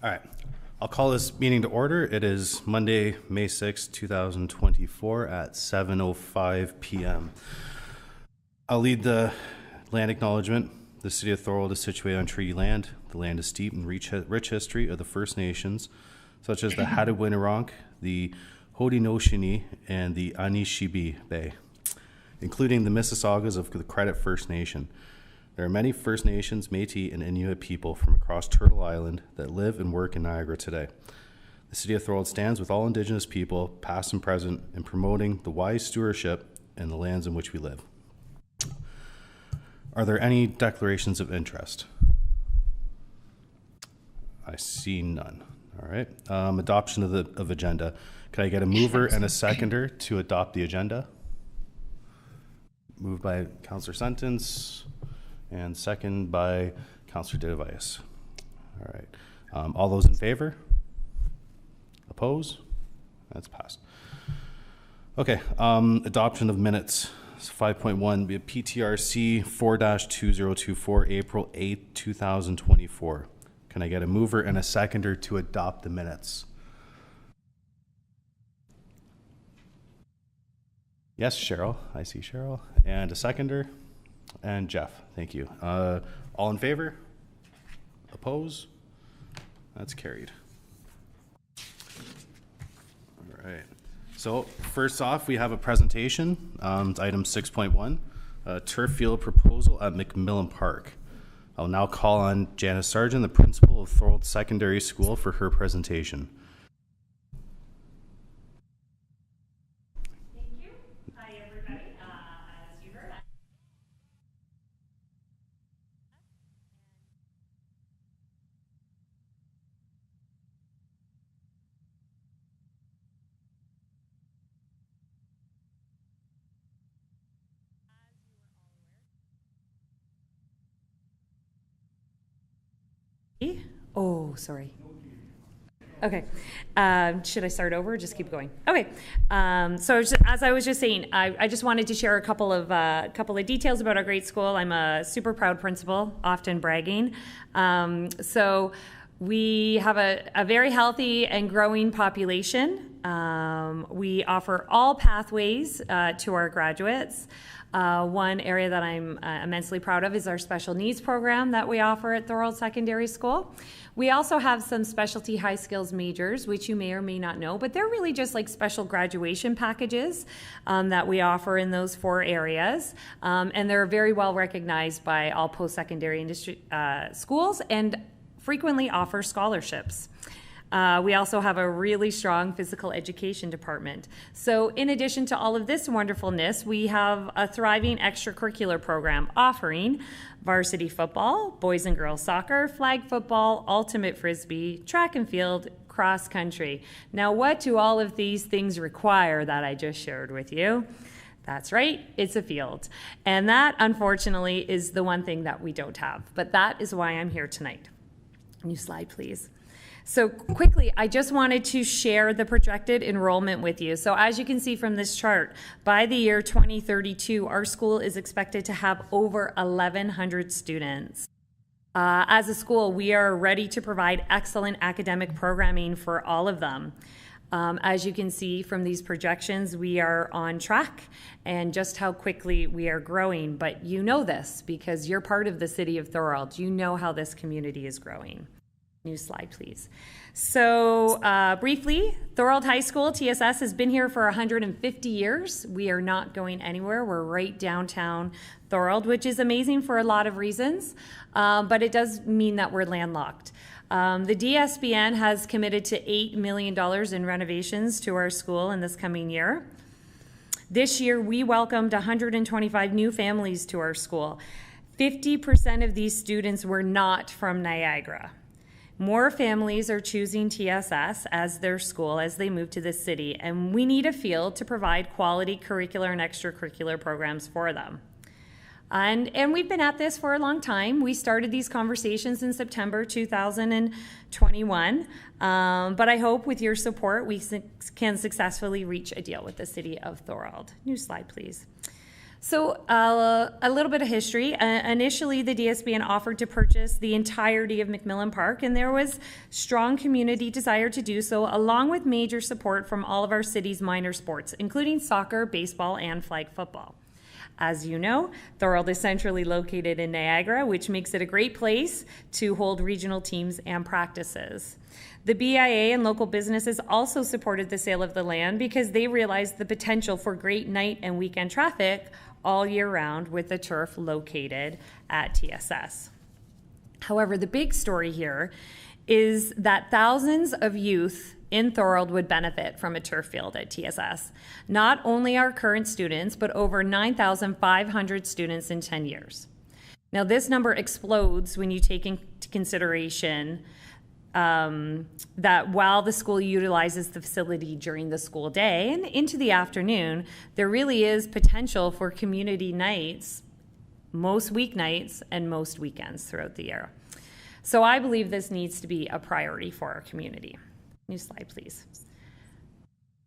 All right. I'll call this meeting to order. It is Monday, May 6, 2024 at 7:05 p.m. I'll lead the land acknowledgement. The city of Thorold is situated on treaty land. The land is steeped in rich history of the First Nations, such as the Hattawinarunk, the Haudenosaunee, and the Anishinaabe Bay, including the Mississaugas of the Credit First Nation. There are many First Nations, Métis, and Inuit people from across Turtle Island that live and work in Niagara today. The City of Thorold stands with all Indigenous people, past and present, in promoting the wise stewardship in the lands in which we live. Are there any declarations of interest? I see none. All right. Adoption of agenda. Can I get a mover and a seconder to adopt the agenda? Moved by Councillor Sentence and second by Councillor Device. All right. All those in favor? Oppose? That's passed. Okay. Adoption of minutes. 5.1 be a PTRC 4-2024, April 8, 2024. Can I get a mover and a seconder to adopt the minutes? Yes, Cheryl. I see Cheryl. And a seconder. And Jeff. Thank you. All in favor? Oppose? That's carried. All right. So first off, we have a presentation. It's item 6.1, turf field proposal at McMillan Park. I'll now call on Janice Sargent, the principal of Thorold Secondary School, for her presentation. Thank you. Hi, everybody. As you heard, oh, sorry. Okay. Should I start over or just keep going? Okay. So as I was just saying, I just wanted to share a couple of details about our great school. I'm a super proud principal, often bragging. So we have a very healthy and growing population. We offer all pathways to our graduates. One area that I'm immensely proud of is our special needs program that we offer at Thorold Secondary School. We also have some specialty high skills majors, which you may or may not know, but they're really just like special graduation packages that we offer in those 4 areas. And they're very well recognized by all post-secondary industry schools and frequently offer scholarships. We also have a really strong physical education department. So in addition to all of this wonderfulness, we have a thriving extracurricular program offering varsity football, boys and girls soccer, flag football, ultimate frisbee, track and field, cross country. Now, what do all of these things require that I just shared with you? That's right, it's a field. And that, unfortunately, is the one thing that we don't have. But that is why I'm here tonight. New slide, please. So quickly, I just wanted to share the projected enrollment with you. So as you can see from this chart, by the year 2032, our school is expected to have over 1,100 students. As a school, we are ready to provide excellent academic programming for all of them. As you can see from these projections, we are on track and just how quickly we are growing. But you know this because you're part of the city of Thorold. You know how this community is growing. New slide, please. So briefly, Thorold High School, TSS, has been here for 150 years. We are not going anywhere. We're right downtown Thorold, which is amazing for a lot of reasons, but it does mean that we're landlocked. The DSBN has committed to $8 million in renovations to our school in this coming year. This year, we welcomed 125 new families to our school. 50% of these students were not from Niagara. More families are choosing TSS as their school as they move to the city, and we need a field to provide quality curricular and extracurricular programs for them. And we've been at this for a long time. We started these conversations in September 2021, but I hope with your support we can successfully reach a deal with the City of Thorold. New slide, please. So a little bit of history. Initially, the DSBN offered to purchase the entirety of McMillan Park, and there was strong community desire to do so, along with major support from all of our city's minor sports, including soccer, baseball, and flag football. As you know, Thorold is centrally located in Niagara, which makes it a great place to hold regional teams and practices. The BIA and local businesses also supported the sale of the land because they realized the potential for great night and weekend traffic all year round with the turf located at TSS. However, the big story here is that thousands of youth in Thorold would benefit from a turf field at TSS. Not only our current students, but over 9,500 students in 10 years. Now, this number explodes when you take into consideration that while the school utilizes the facility during the school day and into the afternoon, there really is potential for community nights, most weeknights and most weekends throughout the year. So I believe this needs to be a priority for our community. New slide, please.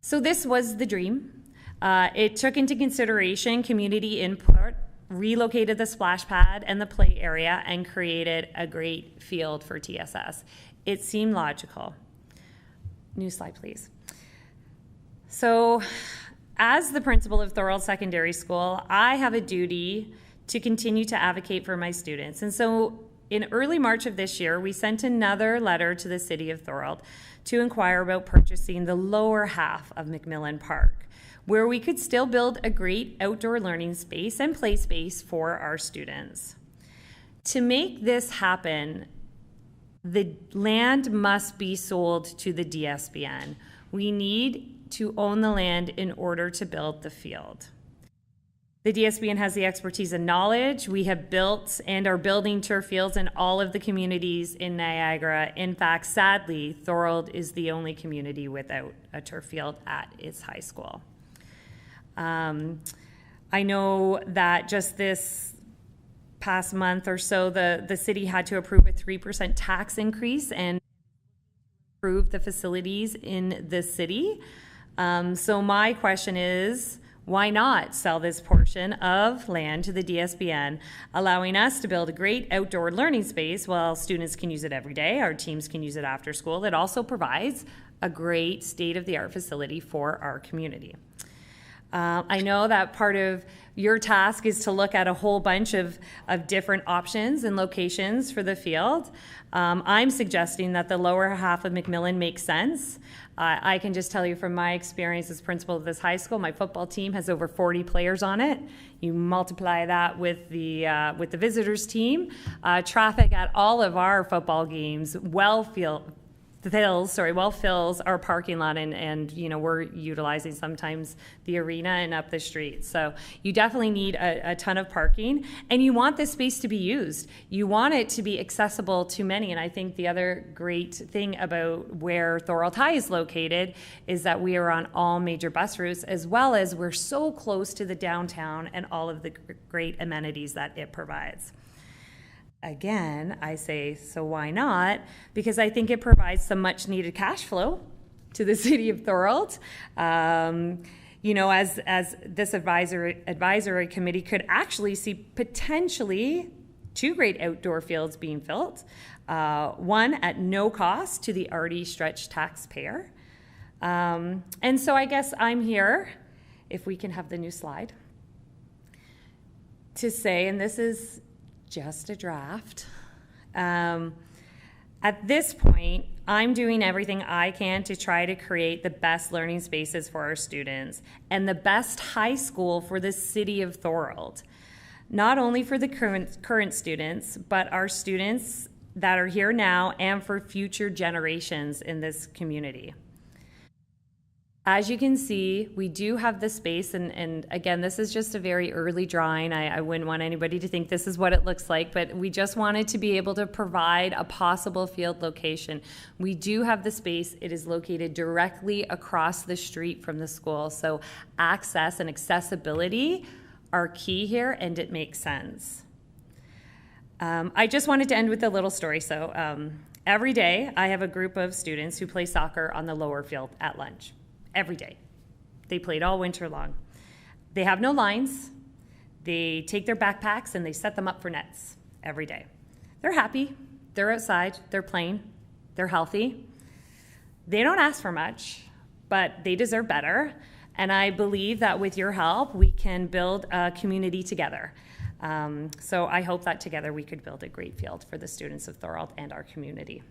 So this was the dream. It took into consideration community input, relocated the splash pad and the play area, and created a great field for TSS. It seemed logical. New slide, please. So, as the principal of Thorold Secondary School, I have a duty to continue to advocate for my students. And so, in early March of this year, we sent another letter to the City of Thorold to inquire about purchasing the lower half of McMillan Park, where we could still build a great outdoor learning space and play space for our students. To make this happen, the land must be sold to the DSBN. We need to own the land in order to build the field. The DSBN has the expertise and knowledge. We have built and are building turf fields in all of the communities in Niagara. In fact, sadly, Thorold is the only community without a turf field at its high school. I know that just this past month or so, the city had to approve a 3% tax increase and improve the facilities in the city. So my question is, why not sell this portion of land to the DSBN, allowing us to build a great outdoor learning space while students can use it every day, our teams can use it after school. It also provides a great state-of-the-art facility for our community. I know that part of your task is to look at a whole bunch of different options and locations for the field. I'm suggesting that the lower half of McMillan makes sense. I can just tell you from my experience as principal of this high school, my football team has over 40 players on it. You multiply that with the visitors team. Traffic at all of our football games fills our parking lot, and you know, we're utilizing sometimes the arena and up the street. So you definitely need a ton of parking, and you want this space to be used. You want it to be accessible to many, and I think the other great thing about where Thorold High is located is that we are on all major bus routes, as well as we're so close to the downtown and all of the great amenities that it provides. Again, I say, so why not? Because I think it provides some much needed cash flow to the city of Thorold. You know, as this advisory committee could actually see potentially 2 great outdoor fields being built, one at no cost to the already stretched taxpayer. And so I guess I'm here, if we can have the new slide, to say, and this is just a draft. At this point, I'm doing everything I can to try to create the best learning spaces for our students and the best high school for the city of Thorold. Not only for the current students, but our students that are here now and for future generations in this community. As you can see, we do have the space, and again, this is just a very early drawing. I wouldn't want anybody to think this is what it looks like, but we just wanted to be able to provide a possible field location. We do have the space. It is located directly across the street from the school, so access and accessibility are key here, and it makes sense. I just wanted to end with a little story. So every day, I have a group of students who play soccer on the lower field at lunch. Every day. They played all winter long. They have no lines. They take their backpacks and they set them up for nets every day. They're happy, they're outside, they're playing, they're healthy. They don't ask for much, but they deserve better. And I believe that with your help, we can build a community together. So I hope that together we could build a great field for the students of Thorold and our community.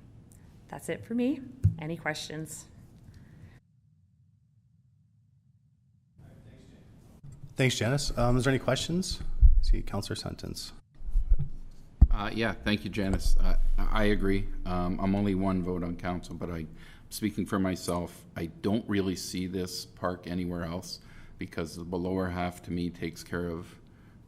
That's it for me. Any questions? Thanks, Janice. Is there any questions? I see Councillor Sentence. Yeah, thank you, Janice. I agree. I'm only one vote on council, but speaking for myself, I don't really see this park anywhere else because the lower half to me takes care of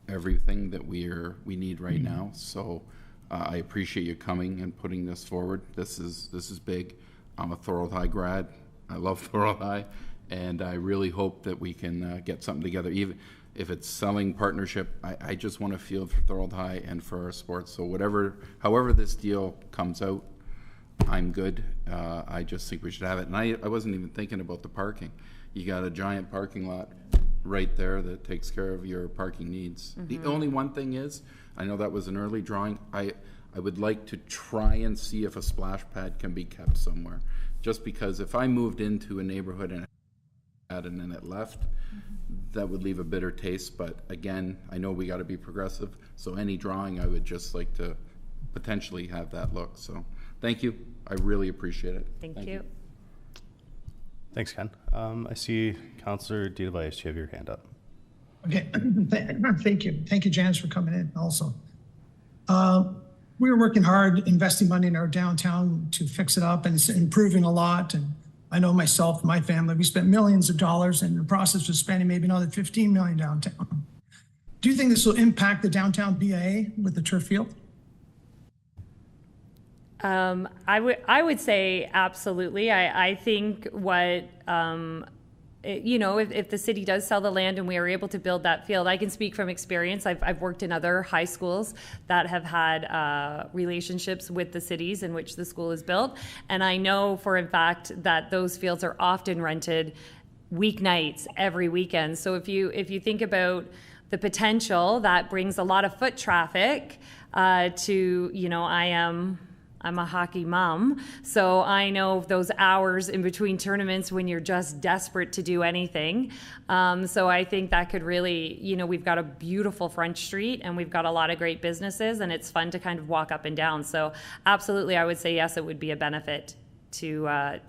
everything that we need right now. So I appreciate you coming and putting this forward. This is big. I'm a Thorold High grad. I love Thorold High, and I really hope that we can get something together. Even if it's selling partnership, I just want a field for Thorold High and for our sports. So however this deal comes out, I'm good. I just think we should have it. And I wasn't even thinking about the parking. You got a giant parking lot right there that takes care of your parking needs. The only one thing is, I know that was an early drawing. I would like to try and see if a splash pad can be kept somewhere. Just because if I moved into a neighborhood and then it left, that would leave a bitter taste. But again, I know we got to be progressive. So any drawing, I would just like to potentially have that look. So thank you. I really appreciate it. Thank you. Thanks, Ken. I see Councillor DeVos, you have your hand up. Okay, thank you. Thank you, Janice, for coming in also. We were working hard, investing money in our downtown to fix it up, and it's improving a lot. And I know myself, my family, we spent millions of dollars in the process of spending maybe another 15 million downtown. Do you think this will impact the downtown BIA with the turf field? I would say absolutely. I think what, if the city does sell the land and we are able to build that field, I can speak from experience. I've worked in other high schools that have had relationships with the cities in which the school is built. And I know for a fact that those fields are often rented weeknights every weekend. So if you think about the potential, that brings a lot of foot traffic to, I'm a hockey mom, so I know those hours in between tournaments when you're just desperate to do anything. So I think that could really, we've got a beautiful French Street and we've got a lot of great businesses and it's fun to kind of walk up and down. So absolutely, I would say yes, it would be a benefit to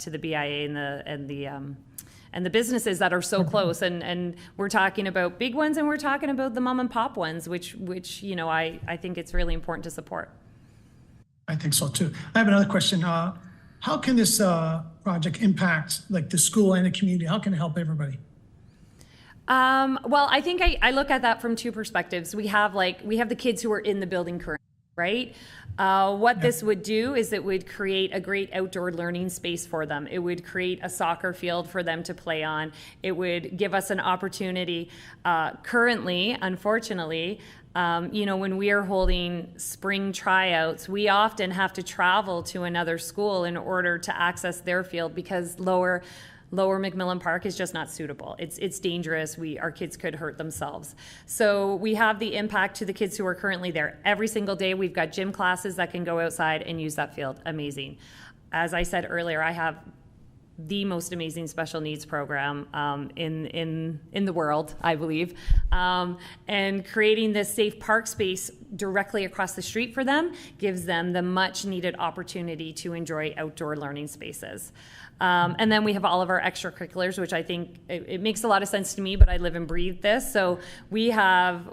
the BIA and the businesses that are so close. And we're talking about big ones and we're talking about the mom and pop ones, which I think it's really important to support. I think so too. I have another question. How can this project impact like the school and the community? How can it help everybody? Well, I think I look at that from two perspectives. We have the kids who are in the building currently, right? What this would do is it would create a great outdoor learning space for them. It would create a soccer field for them to play on. It would give us an opportunity. Currently, unfortunately, when we are holding spring tryouts, we often have to travel to another school in order to access their field because Lower McMillan Park is just not suitable. It's dangerous. Our kids could hurt themselves. So we have the impact to the kids who are currently there. Every single day we've got gym classes that can go outside and use that field. Amazing. As I said earlier, I have the most amazing special needs program in the world, I believe. And creating this safe park space directly across the street for them gives them the much needed opportunity to enjoy outdoor learning spaces. And then we have all of our extracurriculars, which I think it makes a lot of sense to me, but I live and breathe this. So we have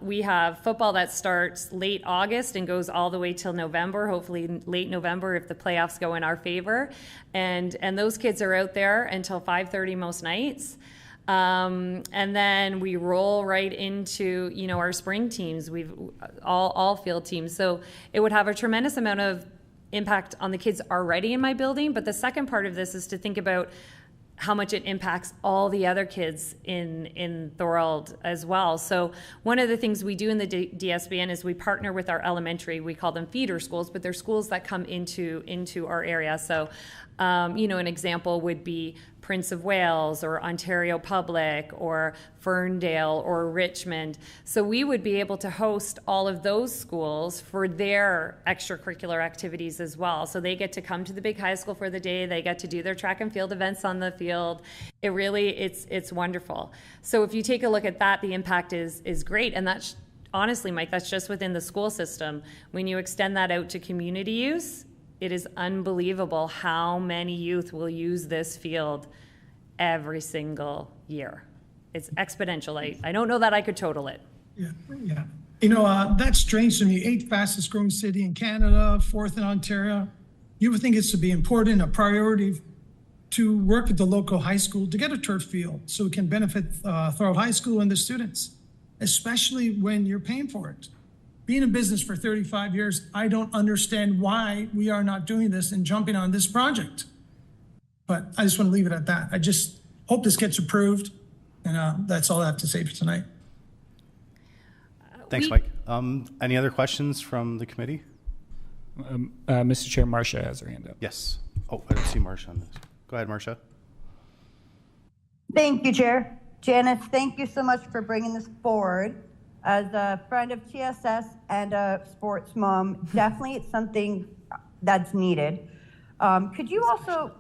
football that starts late August and goes all the way till November, hopefully late November if the playoffs go in our favor. And those kids are out there until 5:30 most nights. And then we roll right into, our spring teams. We've all field teams. So it would have a tremendous amount of impact on the kids already in my building. But the second part of this is to think about how much it impacts all the other kids in Thorold as well. So one of the things we do in the DSBN is we partner with our elementary, we call them feeder schools, but they're schools that come into our area. So, an example would be Prince of Wales or Ontario Public or Ferndale or Richmond. So we would be able to host all of those schools for their extracurricular activities as well. So they get to come to the big high school for the day. They get to do their track and field events on the field. It's wonderful. So if you take a look at that, the impact is great. And that's honestly, Mike, that's just within the school system. When you extend that out to community use, it is unbelievable how many youth will use this field every single year. It's exponential. I don't know that I could total it. Yeah, yeah. You know, that's strange to me. 8th fastest growing city in Canada, 4th in Ontario. You would think it's to be important, a priority to work with the local high school to get a turf field so it can benefit Thorold High School and the students, especially when you're paying for it. Being in business for 35 years, I don't understand why we are not doing this and jumping on this project. But I just want to leave it at that. I just hope this gets approved. And that's all I have to say for tonight. Thanks, Mike. Any other questions from the committee? Mr. Chair, Marcia has her hand up. Yes. Oh, I don't see Marcia on this. Go ahead, Marcia. Thank you, Chair. Janice, thank you so much for bringing this forward. As a friend of TSS and a sports mom, definitely it's something that's needed. Could you also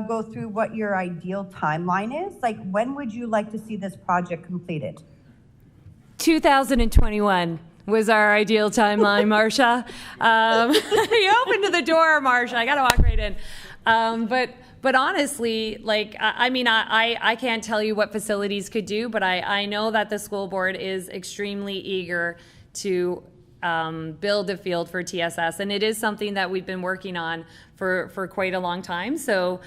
go through what your ideal timeline is? Like, when would you like to see this project completed? 2021 was our ideal timeline, Marcia. You opened the door, Marcia. I got to walk right in. But honestly, like, I mean, I can't tell you what facilities could do, but I know that the school board is extremely eager to build a field for TSS, and it is something that we've been working on for quite a long time. So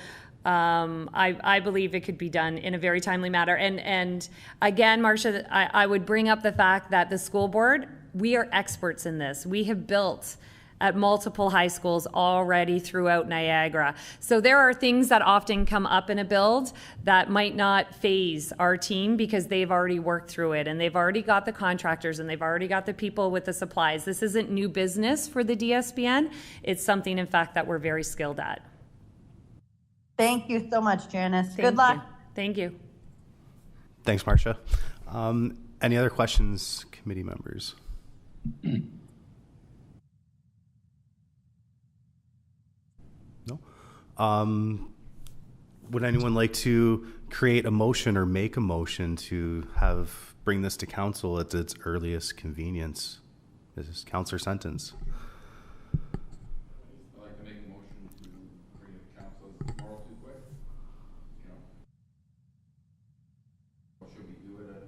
I believe it could be done in a very timely manner. And again, Marcia, I would bring up the fact that the school board, we are experts in this. We have built at multiple high schools already throughout Niagara. So there are things that often come up in a build that might not phase our team because they've already worked through it and they've already got the contractors and they've already got the people with the supplies. This isn't new business for the DSBN. It's something, in fact, that we're very skilled at. Thank you so much, Janice. Good luck. Thank you. Thanks, Marcia. Any other questions, committee members? No? Would anyone like to create a motion or make a motion to bring this to council at its earliest convenience? This is Councillor Sentence. I'd like to make a motion to bring it to council tomorrow too quick. Or should we do it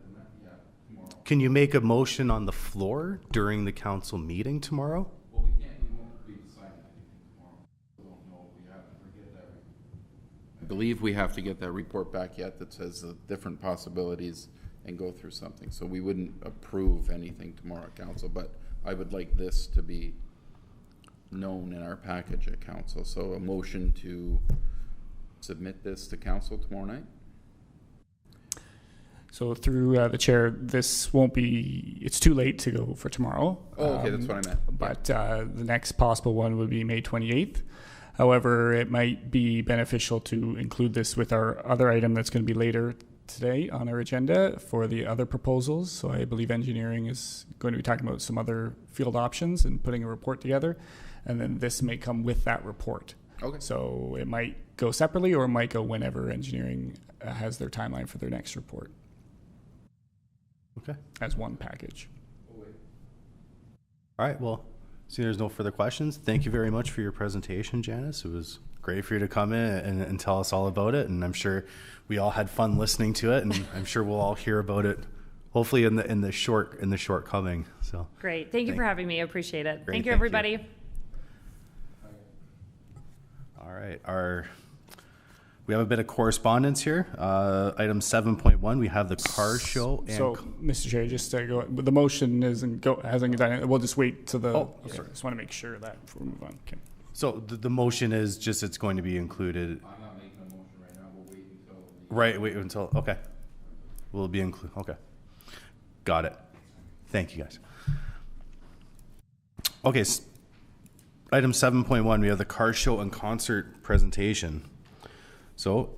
tomorrow? Can you make a motion on the floor during the council meeting tomorrow? Well, we won't be deciding anything tomorrow. We don't know. We have to get that. I believe we have to get that report back yet that says the different possibilities and go through something. So we wouldn't approve anything tomorrow at council, but I would like this to be known in our package at council. So a motion to submit this to council tomorrow night? So through the chair, this won't be, it's too late to go for tomorrow. Oh, okay, that's what I meant. But the next possible one would be May 28th. However, it might be beneficial to include this with our other item that's going to be later today on our agenda for the other proposals. So I believe engineering is going to be talking about some other field options and putting a report together. And then this may come with that report. Okay. So it might go separately or it might go whenever engineering has their timeline for their next report. Okay. As one package. All right. Well, seeing there's no further questions, thank you very much for your presentation, Janice. It was great for you to come in and tell us all about it. And I'm sure we all had fun listening to it, and I'm sure we'll all hear about it hopefully in the short coming. So Great. Thank you for having me. I appreciate it. Great, Thank you, thank you. everybody. All right. We have a bit of correspondence here. Item 7.1, we have the car show. And So, Mr. Chair, just to go, the motion hasn't done. We'll just wait to the. Oh, okay. Sorry, just want to make sure that before we move on. Okay. so the motion is just it's going to be included. I'm not making a motion right now. We'll wait until. Wait until, okay. Will be included, okay. Got it. Thank you, guys. Okay, item 7.1, we have the car show and concert presentation. So,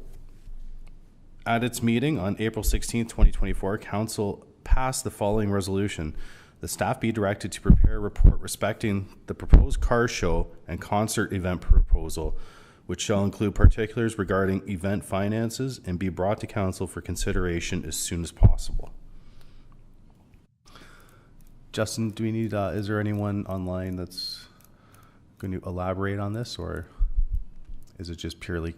At its meeting on April 16th, 2024, Council passed the following resolution. The staff be directed to prepare a report respecting the proposed car show and concert event proposal, which shall include particulars regarding event finances and be brought to Council for consideration as soon as possible. Justin, do we need, is there anyone online that's going to elaborate on this, or is it just purely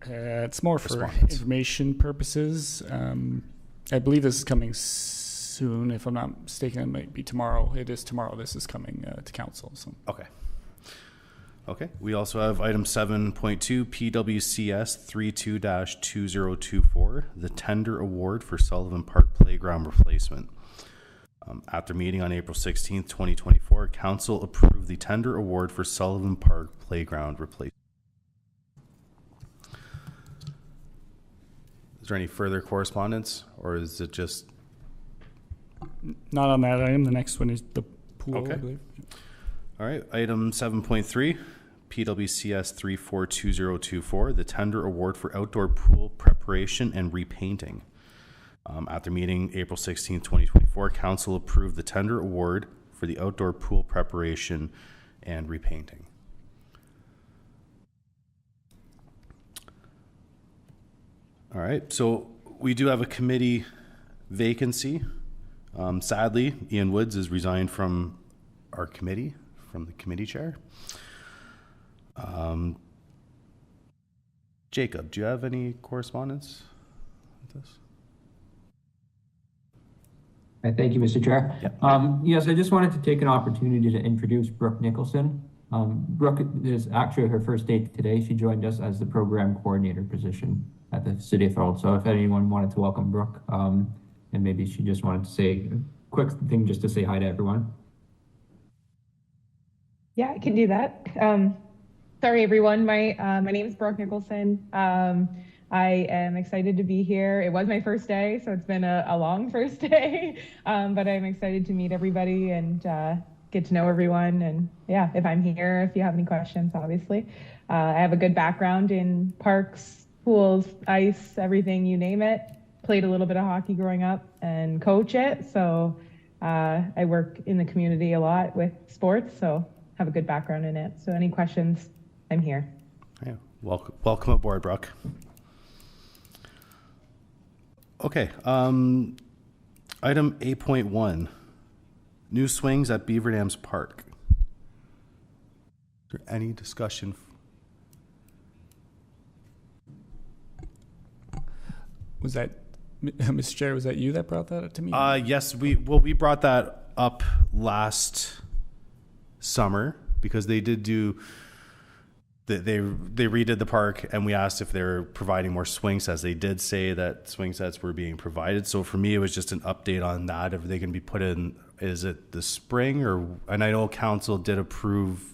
It's more for Respondents. information purposes. I believe this is coming soon. If I'm not mistaken, it might be tomorrow. It is tomorrow. This is coming to council. So Okay. Okay. We also have item 7.2, PWCS 32-2024, the tender award for Sullivan Park Playground replacement. At their meeting on April 16th, 2024, Council approved the tender award for Sullivan Park Playground replacement. Is there any further correspondence, or is it just not on that item. The next one is the pool, Okay. I believe. all right? Item 7.3, PWCS 342024, the tender award for outdoor pool preparation and repainting. At their meeting April 16th, 2024, Council approved the tender award for the outdoor pool preparation and repainting. All right, so we do have a committee vacancy. Sadly, Ian Woods has resigned from our committee, from the committee chair. Jacob, do you have any correspondence with this? Thank you, Mr. Chair. Yes, I just wanted to take an opportunity to introduce Brooke Nicholson. Brooke is actually her first day today. She joined us as the program coordinator position at the City of Thorold. So if anyone wanted to welcome Brooke, and maybe she just wanted to say a quick thing just to say hi to everyone. Yeah, I can do that. Sorry, everyone. My name is Brooke Nicholson. I am excited to be here. It was my first day, so it's been a long first day, but I'm excited to meet everybody and get to know everyone. And yeah, if I'm here, if you have any questions, obviously. I have a good background in parks, pools, ice, everything, you name it. Played a little bit of hockey growing up and coach it. So I work in the community a lot with sports, so have a good background in it. So any questions, I'm here. Yeah, welcome aboard, Brooke. Okay, item 8.1, new swings at Beaver Dams Park. Is there any discussion? Was that, Mr. Chair, was that you that brought that up to me? Yes, we brought that up last summer because they did do, they redid the park, and we asked if they were providing more swing sets. They did say that swing sets were being provided. So for me, it was just an update on that. If they can be put in, is it the spring or? And I know council did approve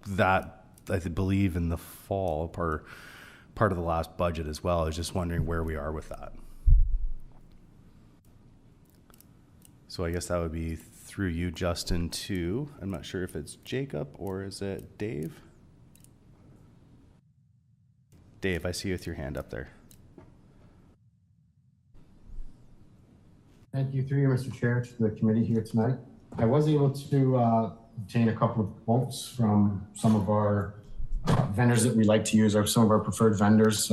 that, I believe, in the fall, part of the last budget as well. I was just wondering where we are with that. So I guess that would be through you, Justin, too. I'm not sure if it's Jacob or is it Dave? Dave, I see you with your hand up there. Thank you, through you, Mr. Chair, to the committee here tonight. I was able to obtain a couple of quotes from some of our vendors that we like to use, or some of our preferred vendors.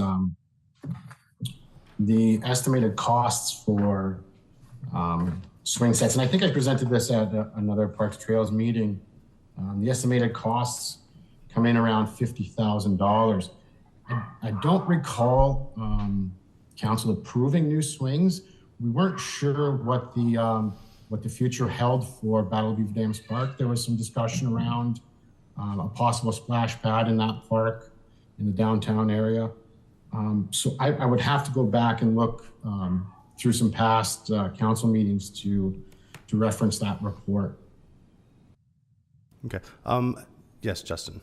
The estimated costs for swing sets, and I think I presented this at another Parks Trails meeting. The estimated costs come in around $50,000. I don't recall council approving new swings. We weren't sure what the future held for Battle of Beaver Dams Park. There was some discussion around a possible splash pad in that park in the downtown area. So I would have to go back and look through some past council meetings to reference that report. Okay. Yes, Justin.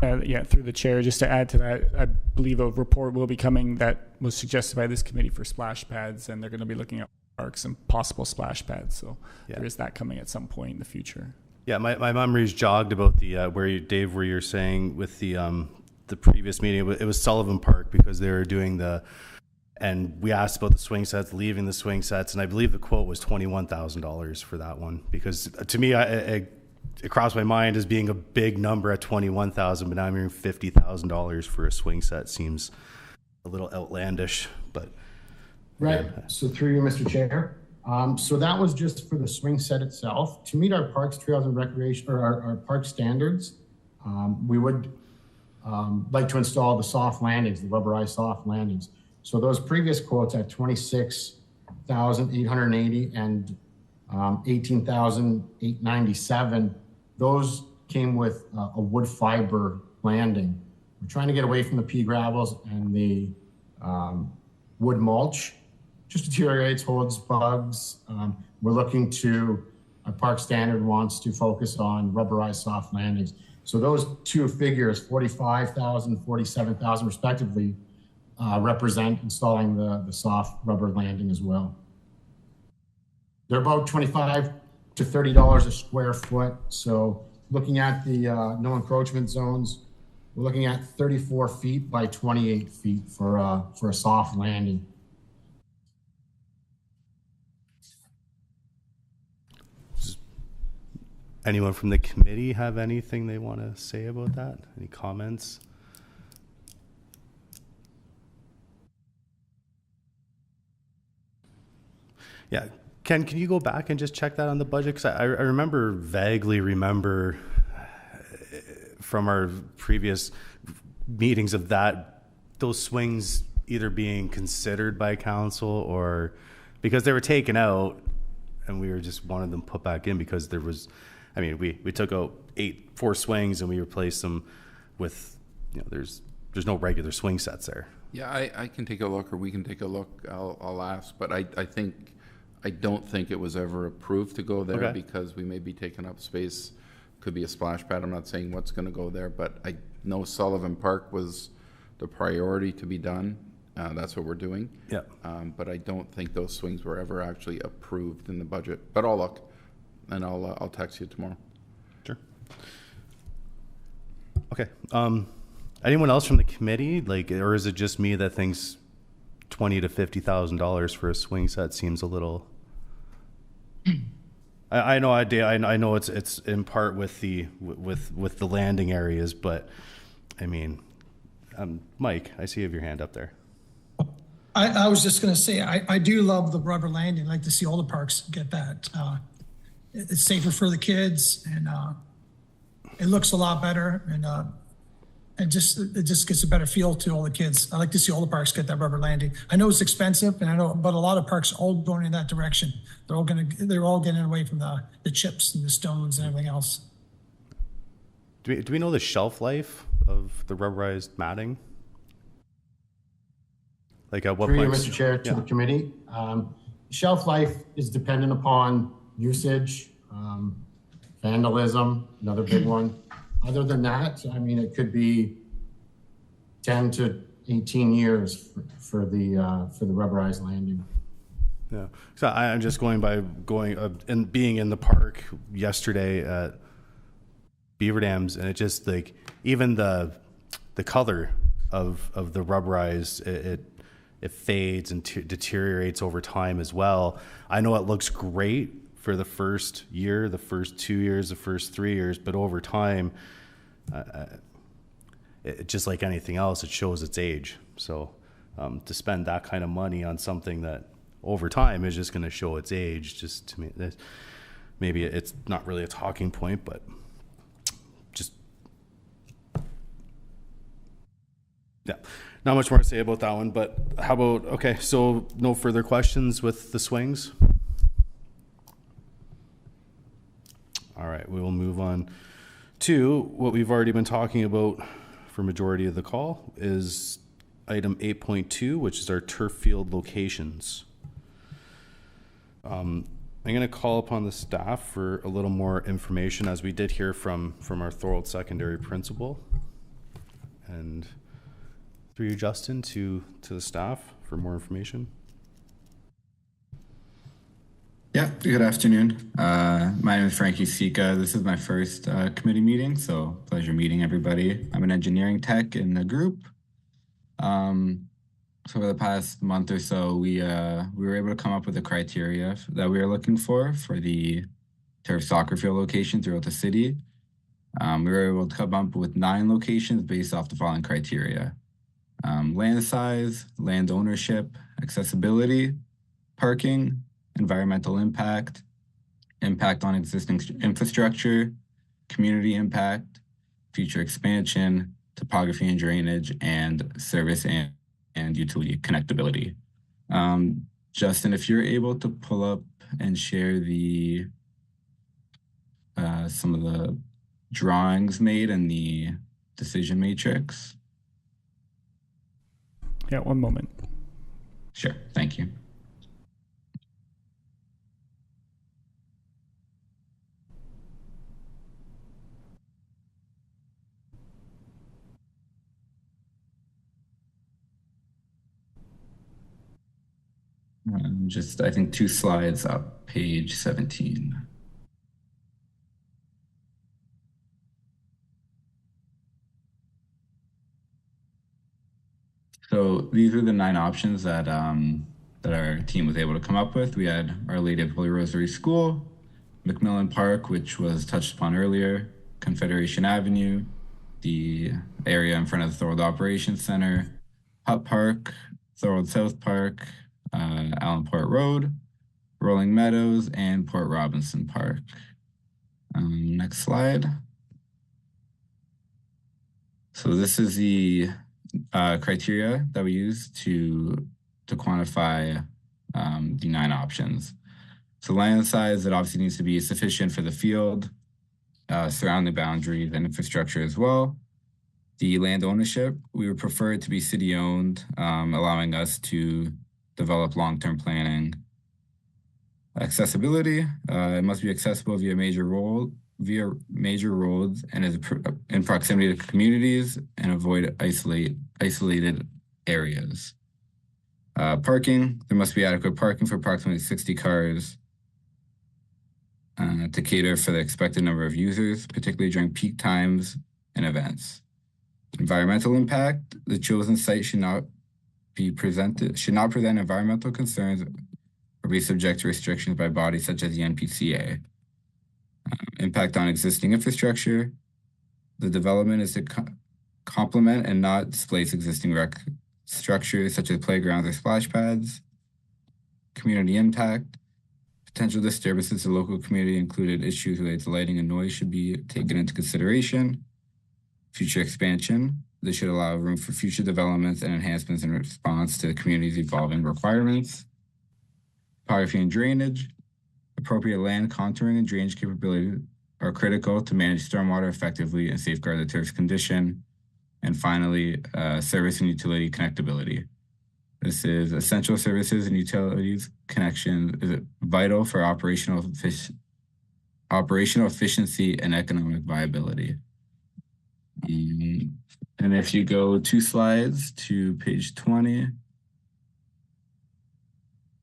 Yeah, through the chair, just to add to that, I believe a report will be coming that was suggested by this committee for splash pads, and they're going to be looking at parks and possible splash pads. So Yeah. there is that coming at some point in the future. Yeah, my memory's jogged about the where you, Dave, where you're saying with the the previous meeting, it was Sullivan Park, because they were doing and we asked about the swing sets, leaving the swing sets, and I believe the quote was $21,000 for that one, because to me, it crossed my mind as being a big number at $21,000, but now I'm hearing $50,000 for a swing set seems a little outlandish, but. Right. So through you, Mr. Chair. So that was just for the swing set itself. To meet our parks, trails, and recreation, or our park standards, we would like to install the soft landings, the rubberized soft landings. So those previous quotes at $26,880 and $18,897, those came with a wood fiber landing. We're trying to get away from the pea gravels and the wood mulch. Just deteriorates, holds bugs. We're looking to, our park standard wants to focus on rubberized soft landings. So those two figures, 45,000, 47,000 respectively, represent installing the soft rubber landing as well. They're about $25 to $30 a square foot. So looking at the no encroachment zones, we're looking at 34 feet by 28 feet for a soft landing. Anyone from the committee have anything they want to say about that? Any comments? Yeah, Ken, can you go back and just check that on the budget? Because I vaguely remember from our previous meetings of those swings either being considered by council or because they were taken out and we were just wanted them put back in because there was, I mean, we took out 4 swings and we replaced them with, there's no regular swing sets there. Yeah, I can take a look, or we can take a look. I'll ask, but I don't think it was ever approved to go there because we may be taking up space. Could be a splash pad. I'm not saying what's going to go there, but I know Sullivan Park was the priority to be done. That's what we're doing. Yeah. But I don't think those swings were ever actually approved in the budget. But I'll look, and I'll text you tomorrow. Sure. Okay. Anyone else from the committee, or is it just me that thinks $20,000 to $50,000 for a swing set seems a little? I know it's in part with the landing areas, but I mean, Mike, I see you have your hand up there. I was just going to say, I do love the rubber landing. I'd like to see all the parks get that. It's safer for the kids, and it looks a lot better, and it just gets a better feel to all the kids. I like to see all the parks get that rubber landing. I know it's expensive, but a lot of parks are all going in that direction. They're all getting away from the chips and the stones and everything else. Do we know the shelf life of the rubberized matting? Like at what Through point? you, Mr. Chair, to the committee. Shelf life is dependent upon usage, vandalism, another big one. Other than that, I mean, it could be 10 to 18 years for the rubberized landing. Yeah. So I'm just going and being in the park yesterday at Beaver Dams, and it just even the color of the rubberized, it fades and deteriorates over time as well. I know it looks great for the first year, the first 2 years, the first 3 years, but over time, it, just like anything else, it shows its age. So to spend that kind of money on something that over time is just going to show its age, just to me, maybe it's not really a talking point, but just, yeah. Not much more to say about that one, but how about, okay, so no further questions with the swings? All right, we will move on to what we've already been talking about for majority of the call is item 8.2, which is our turf field locations. I'm going to call upon the staff for a little more information, as we did hear from our Thorold secondary principal, and through you, Justin, to the staff for more information. Yeah, good afternoon. My name is Frankie Sika. This is my first committee meeting, so pleasure meeting everybody. I'm an engineering tech in the group. So for the past month or so, we were able to come up with the criteria that we were looking for the turf soccer field location throughout the city. We were able to come up with 9 locations based off the following criteria: land size, land ownership, accessibility, parking, environmental impact, impact on existing infrastructure, community impact, future expansion, topography and drainage, and service and utility connectability. Justin, if you're able to pull up and share the some of the drawings made in the decision matrix. Yeah, one moment. Sure, thank you. Just, I think, 2 slides up, page 17. So these are the 9 options that that our team was able to come up with. We had Our Lady of Holy Rosary School, McMillan Park, which was touched upon earlier, Confederation Avenue, the area in front of the Thorold Operations Center, Hutt Park, Thorold South Park, Allenport Road, Rolling Meadows, and Port Robinson Park. Next slide. So this is the criteria that we use to quantify the 9 options. So land size, it obviously needs to be sufficient for the field, surrounding boundaries and infrastructure as well. The land ownership, we would prefer it to be city-owned, allowing us to develop long-term planning. Accessibility, it must be accessible via major roads and is in proximity to communities and avoid isolated areas. Parking, there must be adequate parking for approximately 60 cars to cater for the expected number of users, particularly during peak times and events. Environmental impact, the chosen site should not present environmental concerns or be subject to restrictions by bodies such as the NPCA. Impact on existing infrastructure, the development is to complement and not displace existing rec structures such as playgrounds or splash pads. Community impact, potential disturbances to local community included issues related to lighting and noise should be taken into consideration. Future expansion, this should allow room for future developments and enhancements in response to the community's evolving requirements. Topography and drainage, appropriate land contouring and drainage capability are critical to manage stormwater effectively and safeguard the turf's condition. And finally, service and utility connectability. This is essential services and utilities connection is vital for operational efficiency and economic viability. And if you go 2 slides to page 20,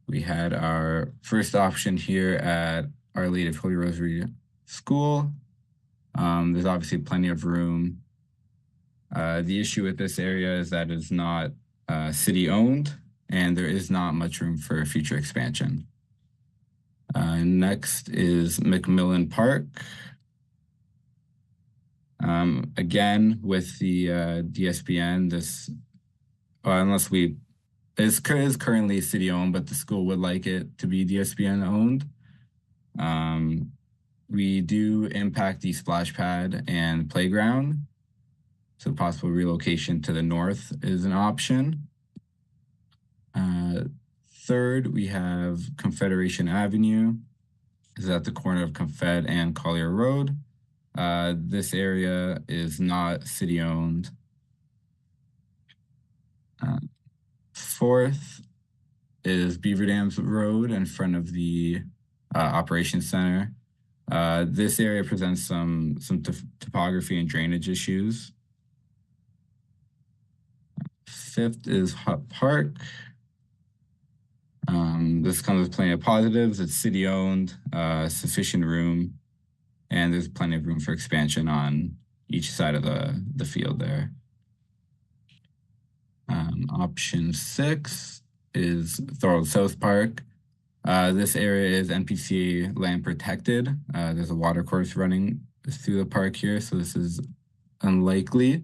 we had our first option here at Our Lady of Holy Rosary School. There's obviously plenty of room. The issue with this area is that it's not city-owned, and there is not much room for future expansion. Next is McMillan Park. Again, with the DSPN, this, unless is currently city-owned, but the school would like it to be DSPN-owned. We do impact the splash pad and playground, so possible relocation to the north is an option. Third, we have Confederation Avenue. This is at the corner of Confed and Collier Road. This area is not city-owned. Fourth is Beaver Dams Road in front of the Operations Center. This area presents some topography and drainage issues. Fifth is Hutt Park. This comes with plenty of positives. It's city-owned, sufficient room, and there's plenty of room for expansion on each side of the field there. Option 6 is Thorold South Park. This area is NPCA land protected. There's a water course running through the park here, so this is unlikely.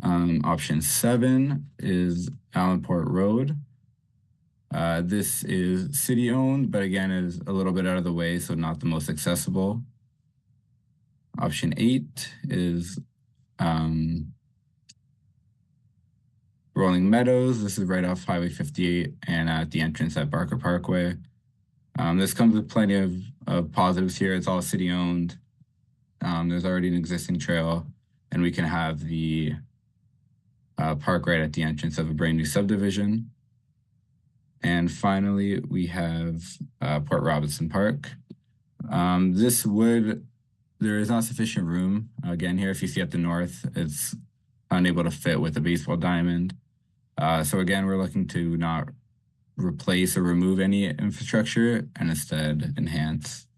Option 7 is Allenport Road. This is city-owned, but again, is a little bit out of the way, so not the most accessible. Option 8 is Rolling Meadows. This is right off Highway 58 and at the entrance at Barker Parkway. This comes with plenty of positives here. It's all city-owned. There's already an existing trail, and we can have the park right at the entrance of a brand new subdivision. And finally, we have Port Robinson Park. There is not sufficient room. Again, here, if you see at the north, it's unable to fit with a baseball diamond. So again, we're looking to not replace or remove any infrastructure and instead enhance.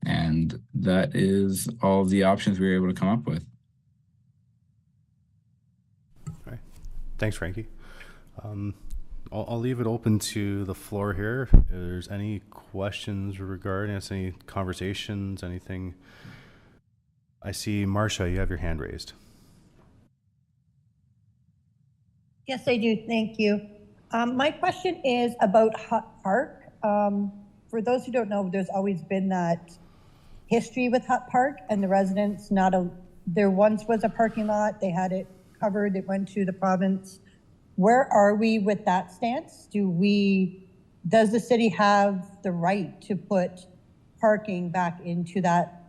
And that is all of the options we were able to come up with. All right. Thanks, Frankie. I'll leave it open to the floor here. If there's any questions regarding this, any conversations, anything. I see Marcia, you have your hand raised. Yes, I do. Thank you. My question is about Hut Park. For those who don't know, there's always been that history with Hut Park and the residents. There once was a parking lot. They had it covered. It went to the province. Where are we with that stance? Does the city have the right to put parking back into that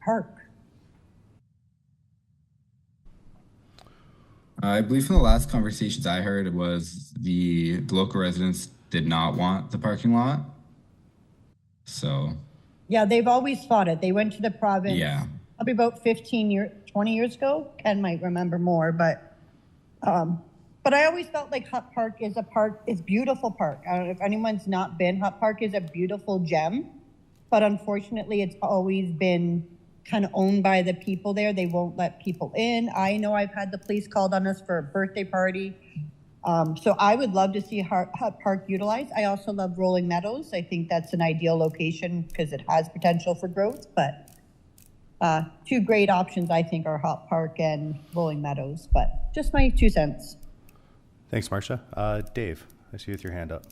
park? I believe from the last conversations I heard, it was the local residents did not want the parking lot. So. Yeah, they've always fought it. They went to the province. Yeah. Probably about 20 years ago. Ken might remember more, but I always felt like Hut Park is a park. It's a beautiful park. I don't know if anyone's not been. Hut Park is a beautiful gem, but unfortunately, it's always been kind of owned by the people there. They won't let people in. I know I've had the police called on us for a birthday party. So I would love to see Hut Park utilized. I also love Rolling Meadows. I think that's an ideal location because it has potential for growth, but two great options I think are Hut Park and Rolling Meadows, but just my 2 cents. Thanks, Marcia. Dave, I see you with your hand up.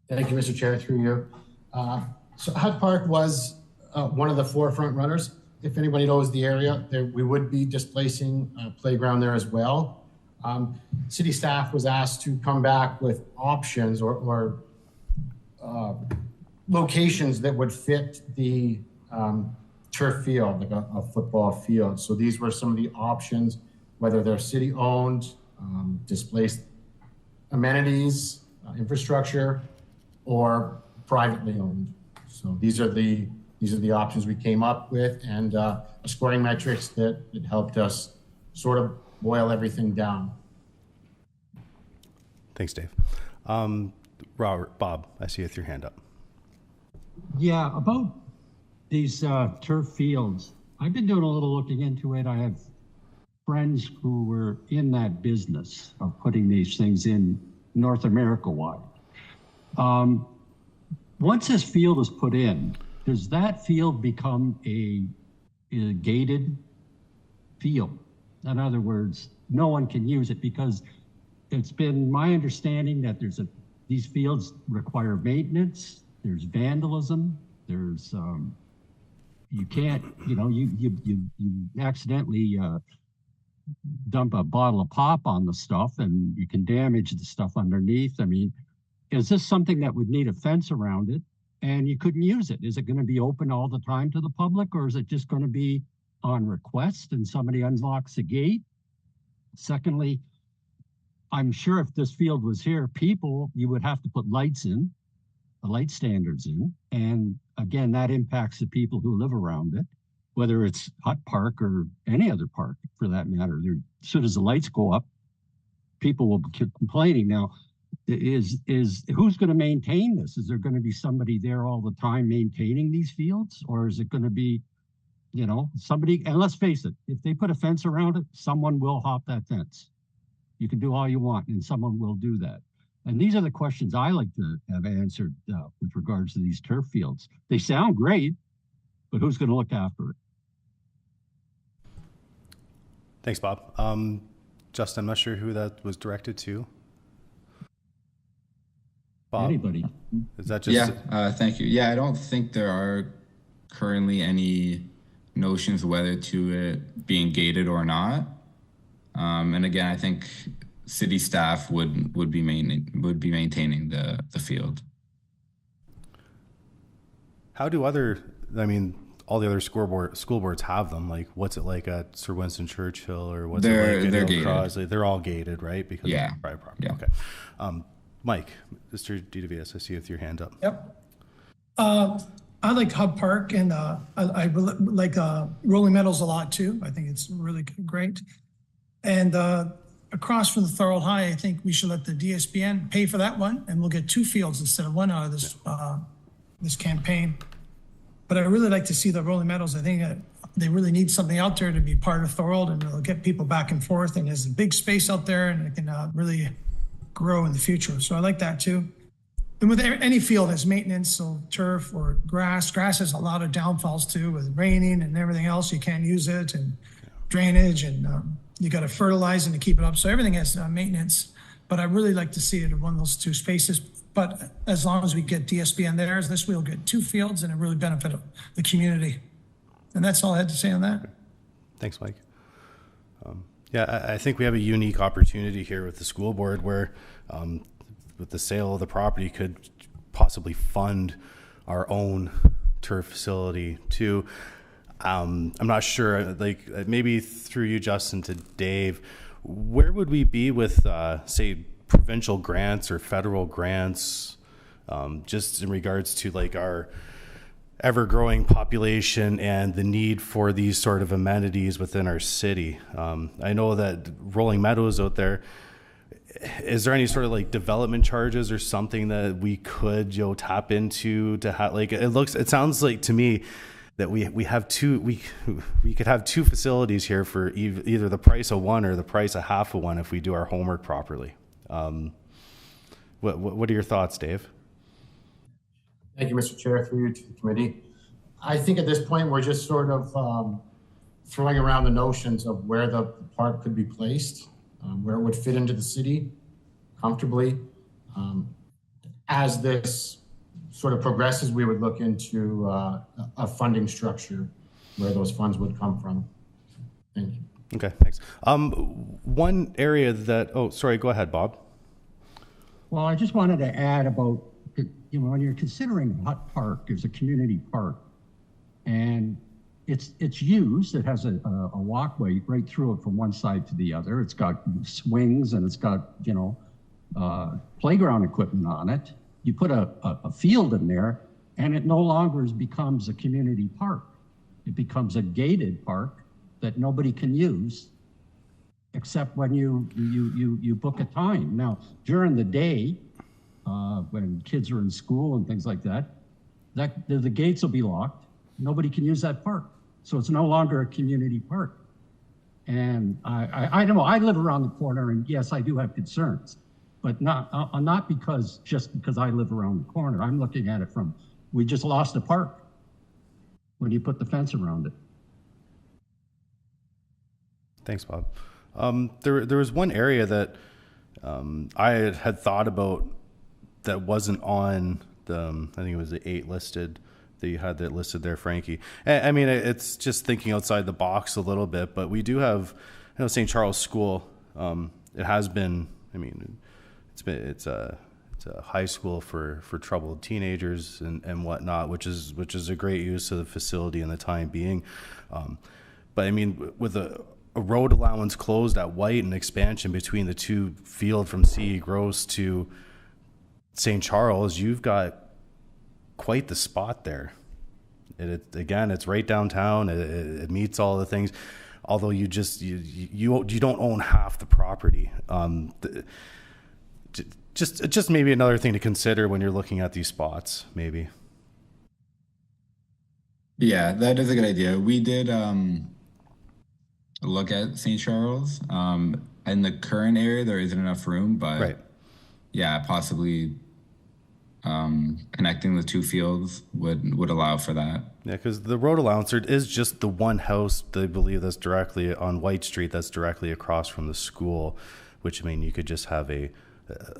Thank you, Mr. Chair, through you. So Hut Park was one of the forefront runners. If anybody knows the area, we would be displacing a playground there as well. City staff was asked to come back with options or locations that would fit the turf field, like a football field. So these were some of the options, whether they're city-owned, displaced amenities, infrastructure, or privately owned. So these are the options we came up with, and a scoring metrics that helped us sort of boil everything down. Thanks, Dave. Bob, I see you with your hand up. Yeah, about these turf fields, I've been doing a little looking into it. I have friends who were in that business of putting these things in North America wide. Once this field is put in, does that field become a gated field? In other words, no one can use it, because it's been my understanding that these fields require maintenance. There's vandalism. There's you can't, you accidentally dump a bottle of pop on the stuff and you can damage the stuff underneath. I mean, is this something that would need a fence around it and you couldn't use it? Is it going to be open all the time to the public, or is it just going to be on request and somebody unlocks the gate? Secondly, I'm sure if this field was here, you would have to put lights in, the light standards in. And again, that impacts the people who live around it, whether it's Hut Park or any other park for that matter. As soon as the lights go up, people will keep complaining. Now, is who's going to maintain this? Is there going to be somebody there all the time maintaining these fields, or is it going to be, you know, somebody? And let's face it, if they put a fence around it, someone will hop that fence. You can do all you want, and someone will do that. And these are the questions I like to have answered with regards to these turf fields. They sound great, but who's going to look after it? Thanks, Bob. Justin, I'm not sure who that was directed to. Bob? Anybody. Is that just... Yeah, thank you. Yeah, I don't think there are currently any notions whether to it being gated or not. And again, I think city staff would be maintaining the field. How do all the other school boards have them? Like, what's it like at Sir Winston Churchill, or what's it like at Oak Crosley? They're all gated, right? Because of private property. Yeah. Okay. Mike, Mr. DeVias, I see you with your hand up. Yep. I like Hub Park, and I like Rolling Meadows a lot too. I think it's really great. And across from the Thorold High, I think we should let the DSBN pay for that one, and we'll get 2 fields instead of 1 out of this campaign. But I really like to see the Rolling Meadows. I think they really need something out there to be part of Thorold, and it'll get people back and forth. And there's a big space out there, and it can really grow in the future. So I like that too. And with any field has maintenance, so turf or grass. Grass has a lot of downfalls too, with raining and everything else. You can't use it, and drainage, and you got to fertilize and to keep it up. So everything has maintenance. But I really like to see it in one of those 2 spaces. But as long as we get DSBN there, this we'll get 2 fields, and it really benefit the community. And that's all I had to say on that. Thanks, Mike. I think we have a unique opportunity here with the school board where with the sale of the property could possibly fund our own turf facility too. I'm not sure, like maybe through you, Justin, to Dave, where would we be with, say, provincial grants or federal grants, just in regards to like our ever-growing population and the need for these sort of amenities within our city? I know that Rolling Meadows out there, is there any sort of like development charges or something that we could tap into to have, like, it sounds like to me that we could have 2 facilities here for either the price of 1 or the price of half of 1 if we do our homework properly. What are your thoughts, Dave? Thank you, Mr. Chair, through you to the committee. I think at this point, we're just sort of throwing around the notions of where the park could be placed, where it would fit into the city comfortably. As this sort of progresses, we would look into a funding structure where those funds would come from. Thank you. Okay, thanks. One area that, sorry, go ahead, Bob. Well, I just wanted to add about, when you're considering Hut Park as a community park, and it's used, it has a walkway right through it from one side to the other. It's got swings, and it's got, playground equipment on it. You put a field in there, and it no longer becomes a community park. It becomes a gated park that nobody can use except when you book a time. Now, during the day, when kids are in school and things like that, the gates will be locked. Nobody can use that park. So it's no longer a community park. And I know I live around the corner, and yes, I do have concerns, but not just because I live around the corner. I'm looking at it from, we just lost a park when you put the fence around it. Thanks, Bob. There was one area that I had thought about that wasn't on the, I think it was the 8 listed that you had that listed there, Frankie. I mean, it's just thinking outside the box a little bit, but we do have, St. Charles School. It has been, it's a high school for troubled teenagers and whatnot, which is a great use of the facility in the time being. But I mean, with a road allowance closed at White and expansion between the 2 field from C.E. Gross to St. Charles, you've got quite the spot there. Again, it's right downtown. It meets all the things. although you don't own half the property. Just maybe another thing to consider when you're looking at these spots, maybe. Yeah, that is a good idea. We did look at St. Charles. In the current area, there isn't enough room, but Right. yeah, possibly connecting the two fields would allow for that. Yeah, because the road allowancer is just the one house, they believe, that's directly on White Street, that's directly across from the school, which, I mean, you could just have a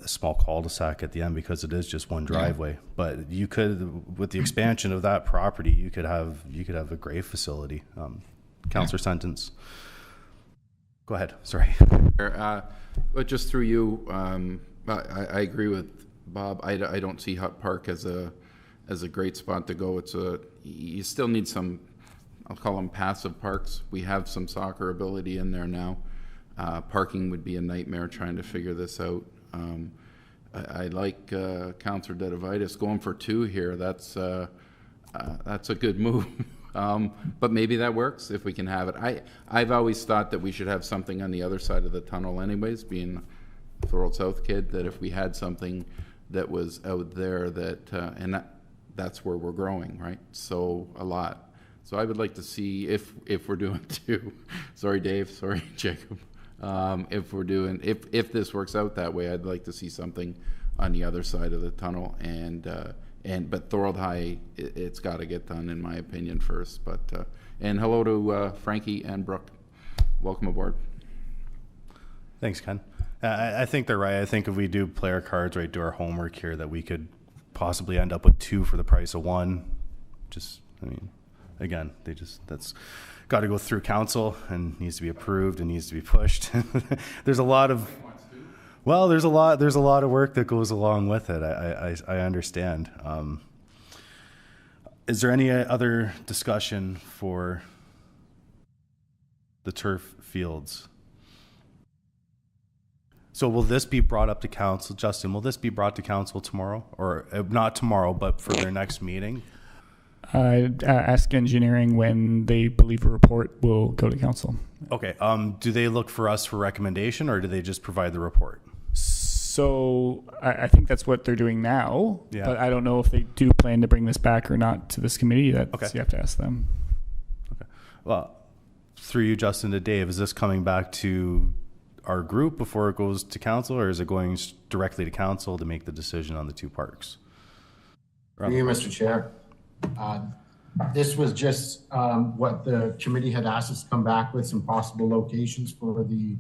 small cul-de-sac at the end because it is just one driveway. Yeah. But you could, with the expansion of that property, you could have a grave facility. Councillor Sentence. Go ahead. Sorry. But just through you, I agree with Bob. I don't see Hut Park as a great spot to go. You still need some, I'll call them passive parks. We have some soccer ability in there now. Parking would be a nightmare trying to figure this out. I like Councillor Dedivitis going for 2 here. That's a good move. But maybe that works if we can have it. I've always thought that we should have something on the other side of the tunnel anyways, being a Thorold South kid, that if we had something that was out there and that's where we're growing, right? So a lot. So I would like to see if we're doing 2. Sorry, Dave. Sorry, Jacob. If this works out that way, I'd like to see something on the other side of the tunnel, but Thorold High, it's got to get done in my opinion first. But and hello to Frankie and Brooke. Welcome aboard. Thanks, Ken. I think they're right. I think if we do play our cards right, do our homework here, that we could possibly end up with 2 for the price of 1. Again, that's got to go through council and needs to be approved and needs to be pushed. There's a lot of work that goes along with it. I understand. Is there any other discussion for the turf fields? So will this be brought up to council, Justin? Will this be brought to council tomorrow, or not tomorrow, but for their next meeting? Ask engineering when they believe a report will go to council. Okay. Do they look for us for recommendation, or do they just provide the report? So I think that's what they're doing now. Yeah. But I don't know if they do plan to bring this back or not to this committee. You have to ask them. Okay. Well, through you, Justin, to Dave, is this coming back to our group before it goes to council, or is it going directly to council to make the decision on the 2 parks? Through you, Mr. Chair. This was just what the committee had asked us to come back with, some possible locations for the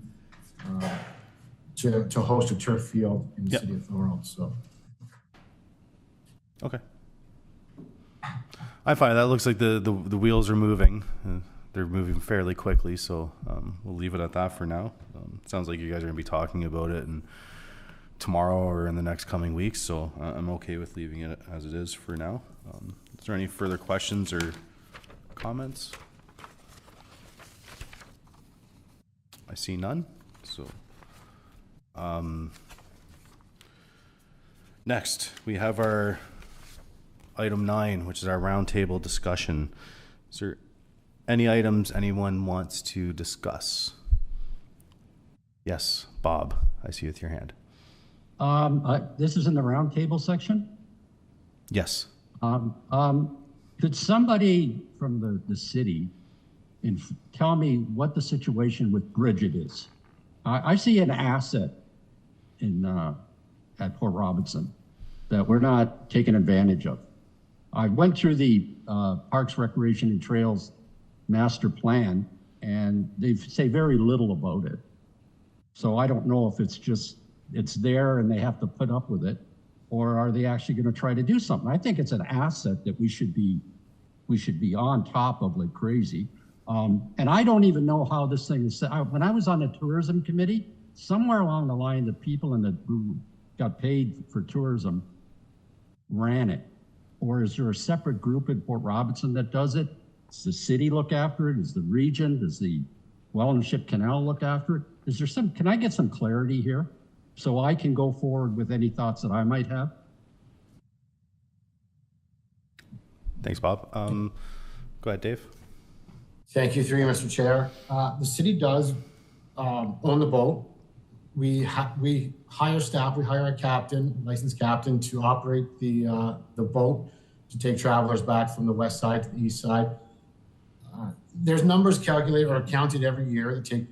to host a turf field in the city of Thorold. So, okay, I find that looks like the wheels are moving. They're moving fairly quickly, so we'll leave it at that for now. Sounds like you guys are going to be talking about it tomorrow or in the next coming weeks, so I'm okay with leaving it as it is for now. Is there any further questions or comments? I see none. So next we have our item 9, which is our roundtable discussion. Is there any items anyone wants to discuss? Yes, Bob, I see you with your hand. This is in the roundtable section? Yes. Could somebody from the city tell me what the situation with Bridget is? I see an asset at Port Robinson that we're not taking advantage of. I went through the Parks, Recreation and Trails master plan, and they say very little about it. So I don't know if it's there and they have to put up with it, or are they actually going to try to do something? I think it's an asset that we should be on top of like crazy. And I don't even know how this thing is set. When I was on the tourism committee, somewhere along the line, the people who got paid for tourism ran it. Or is there a separate group in Port Robinson that does it? Does the city look after it? Does the region, does the Welland-Ship Canal look after it? Can I get some clarity here so I can go forward with any thoughts that I might have? Thanks, Bob. Go ahead, Dave. Thank you, through you, Mr. Chair. The city does own the boat. We hire staff, we hire a captain, licensed captain, to operate the boat to take travelers back from the west side to the east side. There's numbers calculated or counted every year that take,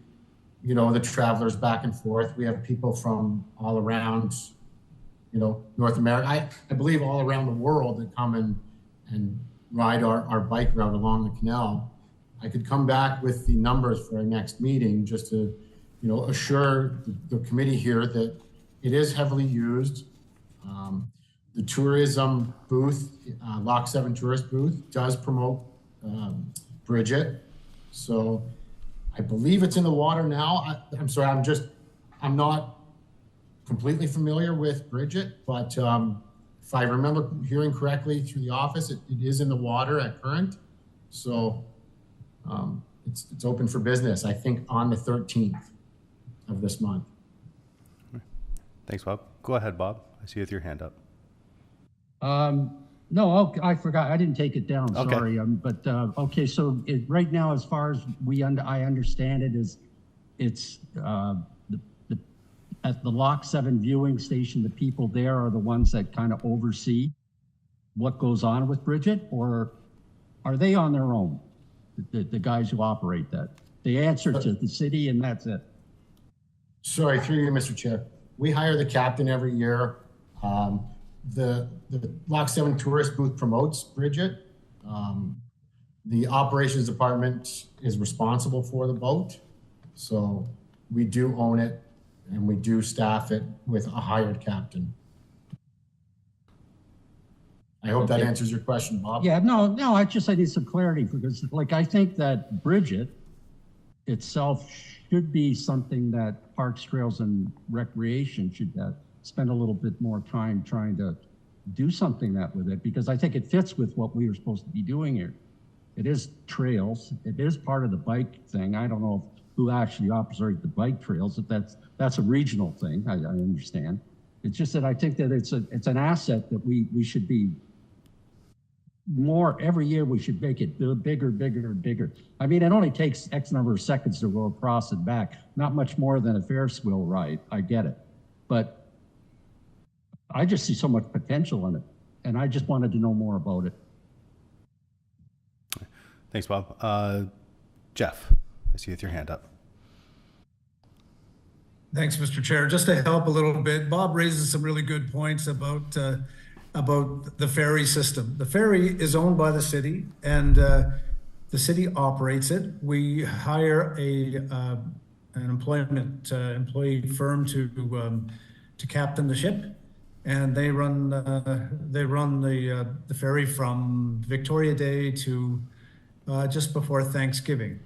the travelers back and forth. We have people from all around, North America. I believe all around the world that come and ride our bike route along the canal. I could come back with the numbers for our next meeting just to, assure the committee here that it is heavily used. The tourism booth, Lock 7 tourist booth, does promote Bridget. So I believe it's in the water now. I'm sorry, I'm not completely familiar with Bridget, but if I remember hearing correctly through the office, it is in the water at current. So it's open for business, I think, on the 13th of this month. Thanks, Bob. Go ahead, Bob. I see you with your hand up. No, I forgot. I didn't take it down. Okay. Sorry. But okay. So right now, as far as I understand it, it's at the Lock 7 viewing station. The people there are the ones that kind of oversee what goes on with Bridget, or are they on their own? The guys who operate that, they answer to the city, and that's it. Sorry, through you, Mr. Chair. We hire the captain every year. The Lock 7 tourist booth promotes Bridget. The operations department is responsible for the boat. So we do own it, and we do staff it with a hired captain. I hope that answers your question, Bob. Yeah, no, I need some clarity, because I think that Bridget itself should be something that Parks, Trails, and Recreation should spend a little bit more time trying to do something with it, because I think it fits with what we were supposed to be doing here. It is trails. It is part of the bike thing. I don't know who actually operates the bike trails. If that's a regional thing, I understand. It's just that I think that it's an asset that we should be more every year. We should make it bigger, bigger, and bigger. I mean, it only takes X number of seconds to go across and back. Not much more than a Ferris wheel ride. I get it, but I just see so much potential in it, and I just wanted to know more about it. Thanks, Bob. Jeff, I see you with your hand up. Thanks, Mr. Chair. Just to help a little bit, Bob raises some really good points about the ferry system. The ferry is owned by the city, and the city operates it. We hire an employee firm to captain the ship, and they run the ferry from Victoria Day to just before Thanksgiving.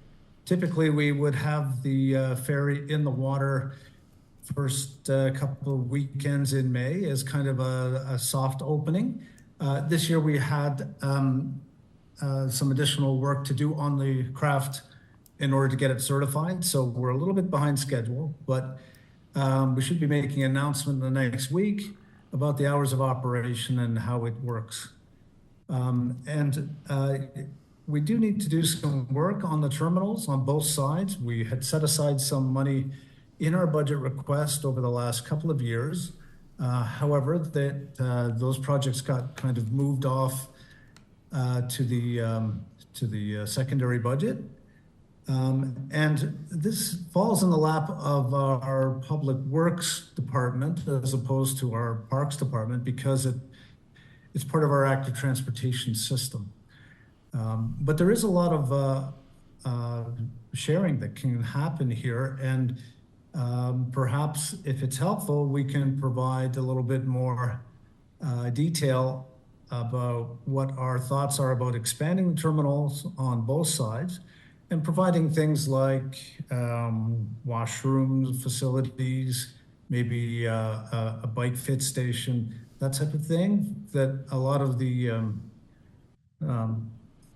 Typically, we would have the ferry in the water first couple of weekends in May as kind of a soft opening. This year we had some additional work to do on the craft in order to get it certified. So we're a little bit behind schedule, but we should be making an announcement in the next week about the hours of operation and how it works. We do need to do some work on the terminals on both sides. We had set aside some money in our budget request over the last couple of years. However, those projects got kind of moved off to the secondary budget. And this falls in the lap of our Public Works Department as opposed to our Parks Department, because it's part of our active transportation system. But there is a lot of sharing that can happen here, and perhaps if it's helpful, we can provide a little bit more detail about what our thoughts are about expanding the terminals on both sides and providing things like washrooms, facilities, maybe a bike fit station, that type of thing that a lot of the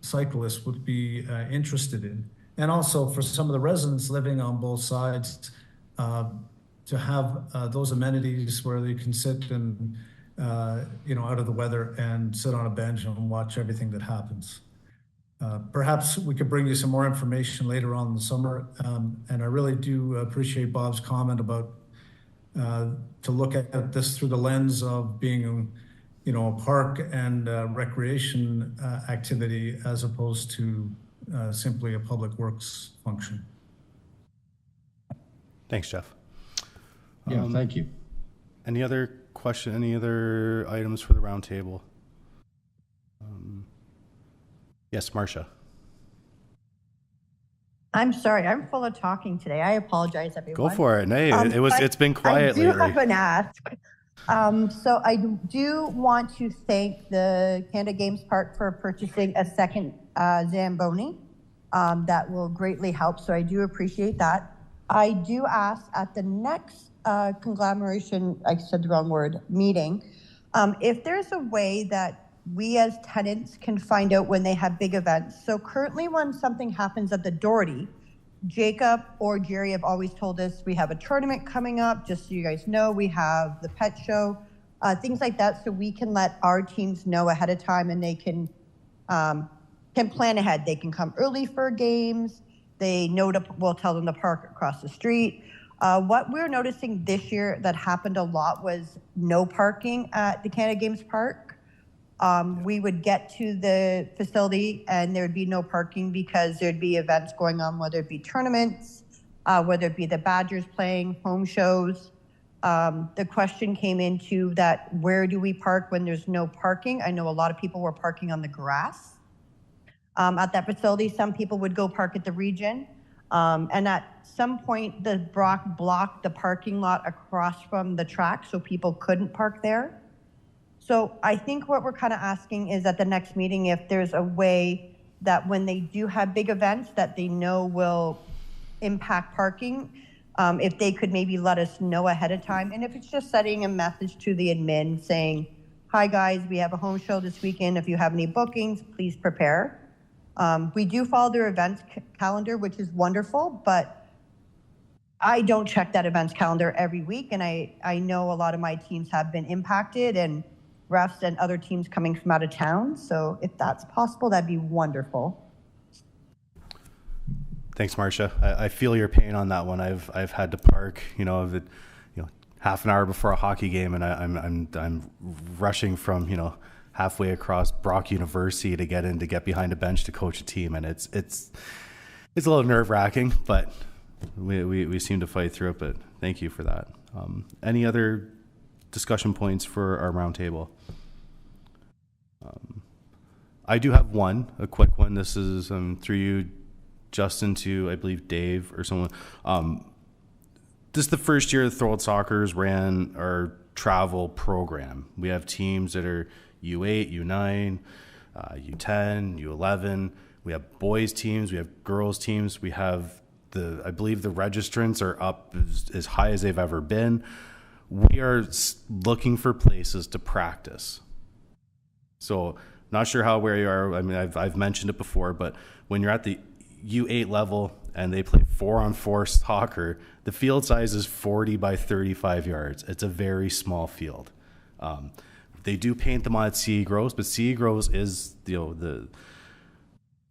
cyclists would be interested in. And also for some of the residents living on both sides, to have those amenities where they can sit and, out of the weather and sit on a bench and watch everything that happens. Perhaps we could bring you some more information later on in the summer. And I really do appreciate Bob's comment about to look at this through the lens of being, a park and recreation activity as opposed to simply a public works function. Thanks, Jeff. Yeah, thank you. Any other items for the roundtable? Yes, Marcia. I'm sorry, I'm full of talking today. I apologize, everyone. Go for it. No, it's been quiet lately. I do have an ask. So I do want to thank the Canada Games Park for purchasing a second Zamboni. That will greatly help. So I do appreciate that. I do ask at the next conglomeration, I said the wrong word, meeting, if there's a way that we as tenants can find out when they have big events. So currently when something happens at the Doherty, Jacob or Jerry have always told us we have a tournament coming up, just so you guys know, we have the pet show, things like that, so we can let our teams know ahead of time and they can plan ahead. They can come early for games. They know we'll tell them to park across the street. What we're noticing this year that happened a lot was no parking at the Canada Games Park. We would get to the facility and there would be no parking because there'd be events going on, whether it be tournaments, whether it be the Badgers playing, home shows. The question came into that, where do we park when there's no parking? I know a lot of people were parking on the grass at that facility. Some people would go park at the Region. And at some point, the Brock blocked the parking lot across from the track so people couldn't park there. So I think what we're kind of asking is at the next meeting, if there's a way that when they do have big events that they know will impact parking, if they could maybe let us know ahead of time. And if it's just sending a message to the admin saying, hi guys, we have a home show this weekend. If you have any bookings, please prepare. We do follow their events calendar, which is wonderful, but I don't check that events calendar every week. And I know a lot of my teams have been impacted and refs and other teams coming from out of town. So if that's possible, that'd be wonderful. Thanks, Marcia. I feel your pain on that one. I've had to park, half an hour before a hockey game, and I'm rushing from, halfway across Brock University to get behind a bench to coach a team, and it's a little nerve-wracking, but we seem to fight through it. But thank you for that. Any other discussion points for our roundtable? I do have a quick one. This is through you, Justin, to I believe Dave or someone. This is the first year that Thorold Soccer's ran our travel program. We have teams that are U8, U9, U10, U11. We have boys teams. We have girls teams. We have I believe the registrants are up as high as they've ever been. We are looking for places to practice. So not sure where you are. I mean, I've mentioned it before, but when you're at the U8 level and they play 4-on-4 soccer, the field size is 40 by 35 yards. It's a very small field. They do paint them on at CE Groves, but CE Groves is the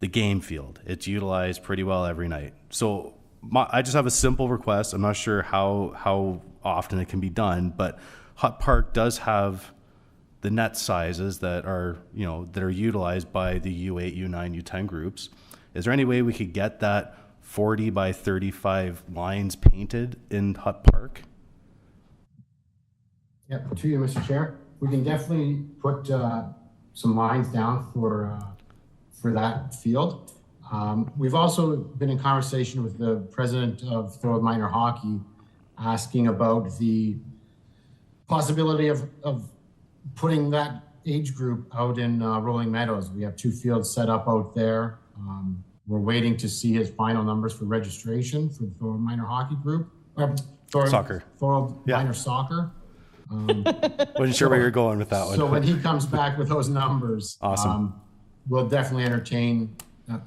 game field. It's utilized pretty well every night. So I just have a simple request. I'm not sure how often it can be done, but Hut Park does have the net sizes that are utilized by the U8, U9, U10 groups. Is there any way we could get that 40 by 35 lines painted in Hut Park? Yeah, to you, Mr. Chair. We can definitely put some lines down for that field. We've also been in conversation with the president of Thorold Minor Hockey, asking about the possibility of putting that age group out in Rolling Meadows. We have 2 fields set up out there. We're waiting to see his final numbers for registration for the Thorold Minor Hockey group. Thorold Minor Soccer. Wasn't sure where you're going with that one. So when he comes back with those numbers, awesome. We'll definitely entertain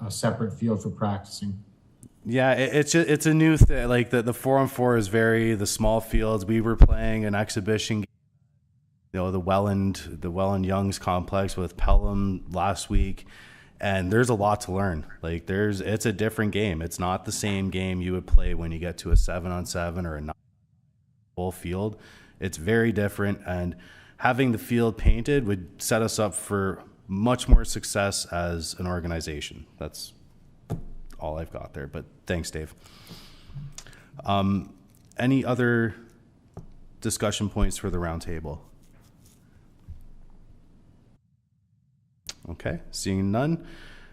a separate field for practicing. Yeah, it's a new thing. Like the 4-on-4 is the small fields. We were playing an exhibition game, the Welland Youngs complex with Pelham last week, And there's a lot to learn. Like it's a different game. It's not the same game you would play when you get to a 7-on-7 or a 9 full field. It's very different, and having the field painted would set us up for much more success as an organization. That's all I've got there, but thanks, Dave. Any other discussion points for the roundtable? Okay, seeing none.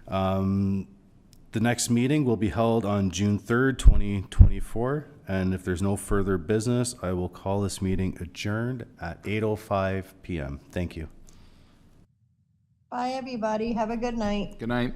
The next meeting will be held on June 3rd, 2024. And if there's no further business, I will call this meeting adjourned at 8:05 p.m. Thank you. Bye, everybody. Have a good night. Good night.